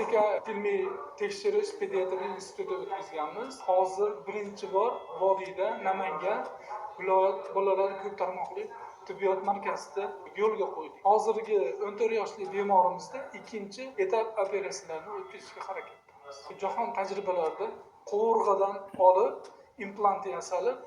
Respublika ilmiy tekshirish pediatriya institutida o'tkazganmiz. Hozir birinchi bor Vodiyda Namangan viloyat bolalar ko'p tarmoqli tibbiyot markazida yo'lga qo'ydik. Hozirgi 14 yoshli bemorimizda ikkinchi etap operatsiyalarni o'tkazishga harakat qilamiz. Jahon tajribalarida qovurg'adan olib implant yasalib,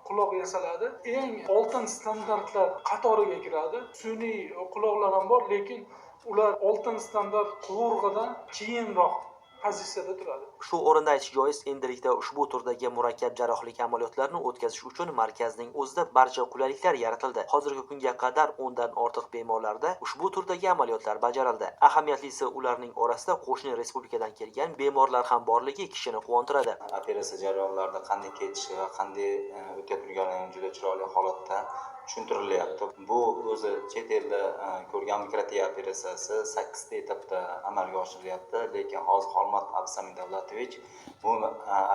quloq yasaladi. Eng oltin standartlar qatoriga kiradi. Sun'iy quloqlar ham bor, lekin ular oltin standart qovurg'adan keyinroq pozitsiyada turadi. Shu o'rinda aytish joiz, endilikda ushbu turdagi murakkab jarrohlik amaliyotlarini o'tkazish uchun markazning o'zida barcha qulayliklar yaratildi. Hozirgi kunga qadar 10 dan ortiq bemorlarda ushbu turdagi amaliyotlar bajarildi. Ahamiyatli ularning orasida qo'shni respublikadan kelgan bemorlar ham borligi kishini quvontiradi. Operatsiya jarayonlarida qanday ketishi va qanday o'tayotgani juda chiroyli holatda tushuntirilyapti. Bu o'zi chet elda ko'rgan mikrotiya operatsiyasi 8 ta etapda amalga oshirilyapti, lekin hozir Xolmat Absami Davlatovich bu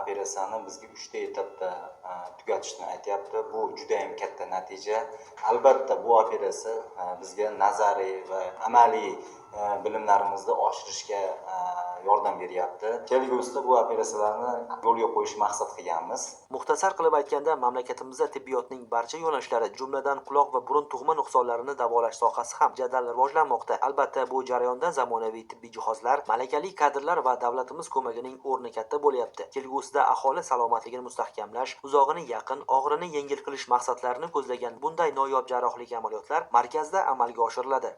operatsiyani bizga 3 ta etapda tugatishni aytyapti. Bu juda ham katta natija. Albatta bu operatsiya bizga nazariy va amaliy bilimlarimizni oshirishga yordam beryapti. Kelgusida bu operatsiyalarni yo'lga qo'yish maqsad qilganmiz. Muxtasar qilib aytganda, mamlakatimizda tibbiyotning barcha yo'nalishlari, jumladan quloq va burun tug'ma nuqsonlarini davolash sohasi ham jadal rivojlanmoqda. Albatta, bu jarayonda zamonaviy tibbiy jihozlar, malakali kadrlar va davlatimiz ko'magining o'rni katta bo'lyapti. Kelgusida aholi salomatligini mustahkamlash, uzog'ini yaqin, og'irini yengil qilish maqsadlarini ko'zlagan bunday noyob jarrohlik amaliyotlar markazda amalga oshiriladi.